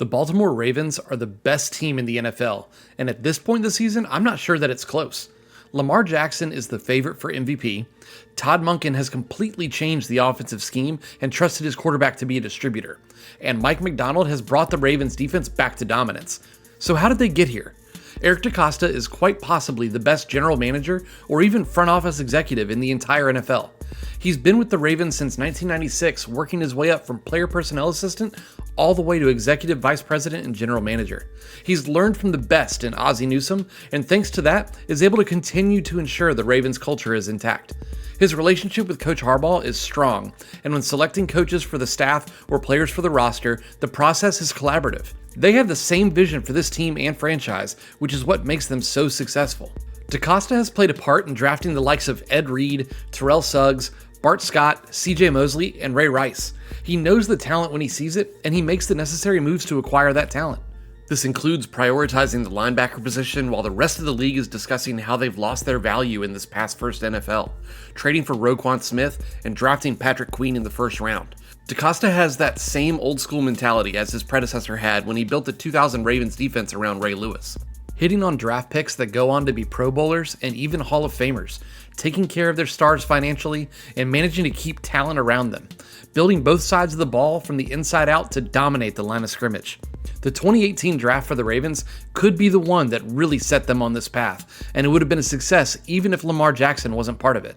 The Baltimore Ravens are the best team in the NFL, and at this point in the season, I'm not sure that it's close. Lamar Jackson is the favorite for MVP. Todd Monken has completely changed the offensive scheme and trusted his quarterback to be a distributor. And Mike McDonald has brought the Ravens defense back to dominance. So how did they get here? Eric DeCosta is quite possibly the best general manager or even front office executive in the entire NFL. He's been with the Ravens since 1996, working his way up from player personnel assistant all the way to executive vice president and general manager. He's learned from the best in Ozzie Newsome, and thanks to that, is able to continue to ensure the Ravens culture is intact. His relationship with Coach Harbaugh is strong, and when selecting coaches for the staff or players for the roster, the process is collaborative. They have the same vision for this team and franchise, which is what makes them so successful. DeCosta has played a part in drafting the likes of Ed Reed, Terrell Suggs, Bart Scott, CJ Mosley, and Ray Rice. He knows the talent when he sees it, and he makes the necessary moves to acquire that talent. This includes prioritizing the linebacker position while the rest of the league is discussing how they've lost their value in this past first NFL, trading for Roquan Smith and drafting Patrick Queen in the first round. DeCosta has that same old school mentality as his predecessor had when he built the 2000 Ravens defense around Ray Lewis. Hitting on draft picks that go on to be Pro Bowlers and even Hall of Famers, taking care of their stars financially, and managing to keep talent around them, building both sides of the ball from the inside out to dominate the line of scrimmage. The 2018 draft for the Ravens could be the one that really set them on this path, and it would have been a success even if Lamar Jackson wasn't part of it.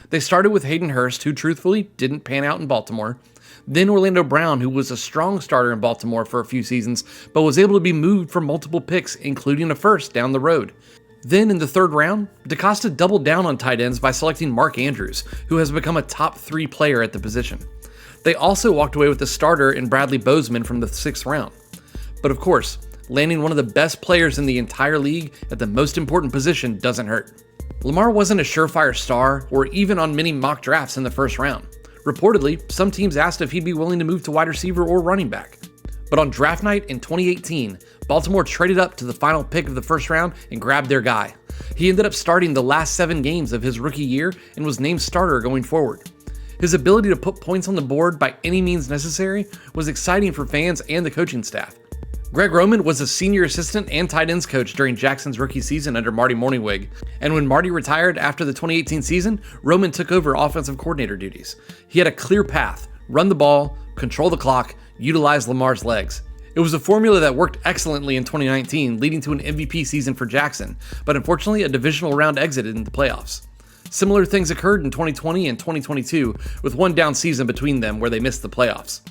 They started with Hayden Hurst, who truthfully didn't pan out in Baltimore, then Orlando Brown, who was a strong starter in Baltimore for a few seasons, but was able to be moved for multiple picks, including a first down the road. Then in the third round, DeCosta doubled down on tight ends by selecting Mark Andrews, who has become a top 3 player at the position. They also walked away with the starter in Bradley Bozeman from the 6th round. But of course, landing one of the best players in the entire league at the most important position doesn't hurt. Lamar wasn't a surefire star or even on many mock drafts in the first round. Reportedly, some teams asked if he'd be willing to move to wide receiver or running back. But on draft night in 2018, Baltimore traded up to the final pick of the first round and grabbed their guy. He ended up starting the last 7 games of his rookie year and was named starter going forward. His ability to put points on the board by any means necessary was exciting for fans and the coaching staff. Greg Roman was a senior assistant and tight ends coach during Jackson's rookie season under Marty Mornhinweg, and when Marty retired after the 2018 season, Roman took over offensive coordinator duties. He had a clear path: run the ball, control the clock, utilize Lamar's legs. It was a formula that worked excellently in 2019, leading to an MVP season for Jackson, but unfortunately a divisional round exit in the playoffs. Similar things occurred in 2020 and 2022, with one down season between them where they missed the playoffs.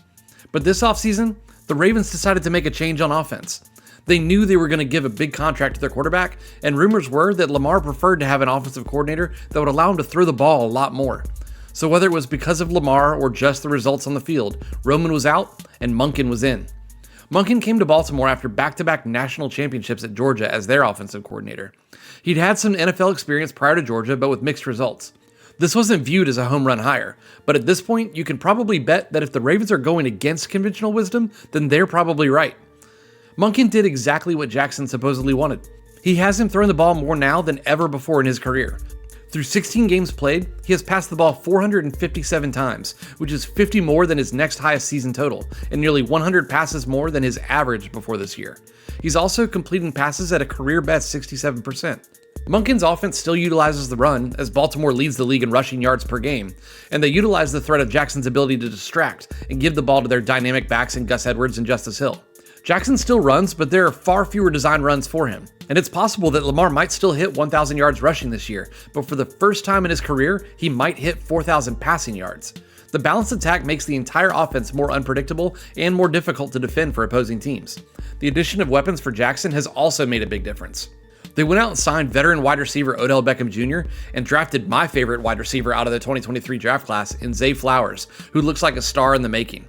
But this offseason, the Ravens decided to make a change on offense. They knew they were going to give a big contract to their quarterback, and rumors were that Lamar preferred to have an offensive coordinator that would allow him to throw the ball a lot more. So whether it was because of Lamar or just the results on the field, Roman was out and Monken was in. Monken came to Baltimore after back-to-back national championships at Georgia as their offensive coordinator. He'd had some NFL experience prior to Georgia, but with mixed results. This wasn't viewed as a home run hire, but at this point, you can probably bet that if the Ravens are going against conventional wisdom, then they're probably right. Monken did exactly what Jackson supposedly wanted. He has him throwing the ball more now than ever before in his career. Through 16 games played, he has passed the ball 457 times, which is 50 more than his next highest season total, and nearly 100 passes more than his average before this year. He's also completing passes at a career-best 67%. Monken's offense still utilizes the run, as Baltimore leads the league in rushing yards per game, and they utilize the threat of Jackson's ability to distract and give the ball to their dynamic backs in Gus Edwards and Justice Hill. Jackson still runs, but there are far fewer design runs for him, and it's possible that Lamar might still hit 1,000 yards rushing this year, but for the first time in his career, he might hit 4,000 passing yards. The balanced attack makes the entire offense more unpredictable and more difficult to defend for opposing teams. The addition of weapons for Jackson has also made a big difference. They went out and signed veteran wide receiver Odell Beckham Jr. and drafted my favorite wide receiver out of the 2023 draft class in Zay Flowers, who looks like a star in the making.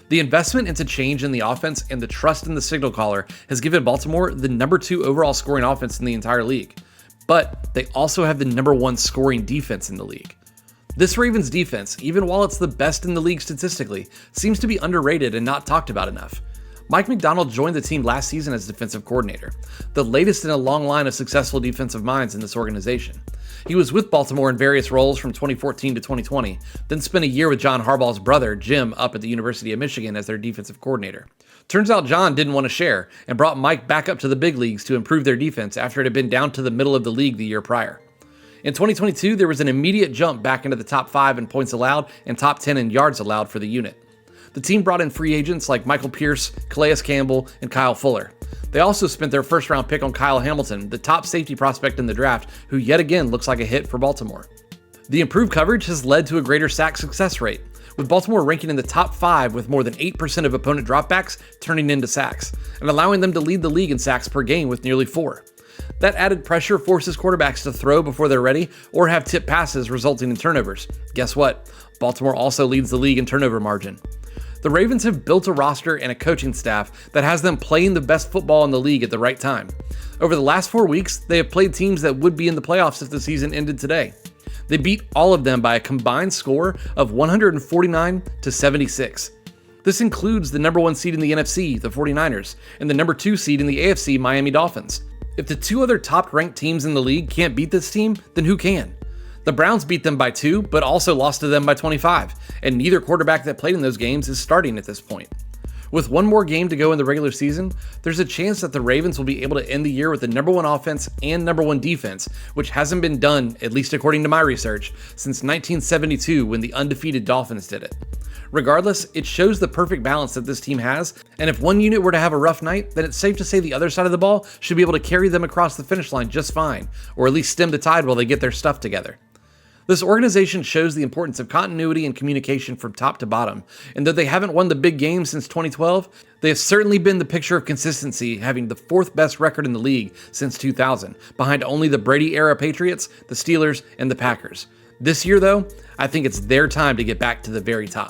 The investment into change in the offense and the trust in the signal caller has given Baltimore the number 2 overall scoring offense in the entire league. But they also have the number 1 scoring defense in the league. This Ravens defense, even while it's the best in the league statistically, seems to be underrated and not talked about enough. Mike McDonald joined the team last season as defensive coordinator, the latest in a long line of successful defensive minds in this organization. He was with Baltimore in various roles from 2014 to 2020, then spent a year with John Harbaugh's brother, Jim, up at the University of Michigan as their defensive coordinator. Turns out John didn't want to share and brought Mike back up to the big leagues to improve their defense after it had been down to the middle of the league the year prior. In 2022, there was an immediate jump back into the top 5 in points allowed and top 10 in yards allowed for the unit. The team brought in free agents like Michael Pierce, Calais Campbell, and Kyle Fuller. They also spent their first-round pick on Kyle Hamilton, the top safety prospect in the draft, who yet again looks like a hit for Baltimore. The improved coverage has led to a greater sack success rate, with Baltimore ranking in the top 5 with more than 8% of opponent dropbacks turning into sacks, and allowing them to lead the league in sacks per game with nearly 4. That added pressure forces quarterbacks to throw before they're ready or have tipped passes resulting in turnovers. Guess what? Baltimore also leads the league in turnover margin. The Ravens have built a roster and a coaching staff that has them playing the best football in the league at the right time. Over the last 4 weeks, they have played teams that would be in the playoffs if the season ended today. They beat all of them by a combined score of 149-76. This includes the number 1 seed in the NFC, the 49ers, and the number 2 seed in the AFC, Miami Dolphins. If the 2 other top-ranked teams in the league can't beat this team, then who can? The Browns beat them by 2, but also lost to them by 25, and neither quarterback that played in those games is starting at this point. With 1 more game to go in the regular season, there's a chance that the Ravens will be able to end the year with the number 1 offense and number 1 defense, which hasn't been done, at least according to my research, since 1972 when the undefeated Dolphins did it. Regardless, it shows the perfect balance that this team has, and if one unit were to have a rough night, then it's safe to say the other side of the ball should be able to carry them across the finish line just fine, or at least stem the tide while they get their stuff together. This organization shows the importance of continuity and communication from top to bottom, and though they haven't won the big game since 2012, they have certainly been the picture of consistency, having the 4th best record in the league since 2000, behind only the Brady-era Patriots, the Steelers, and the Packers. This year, though, I think it's their time to get back to the very top.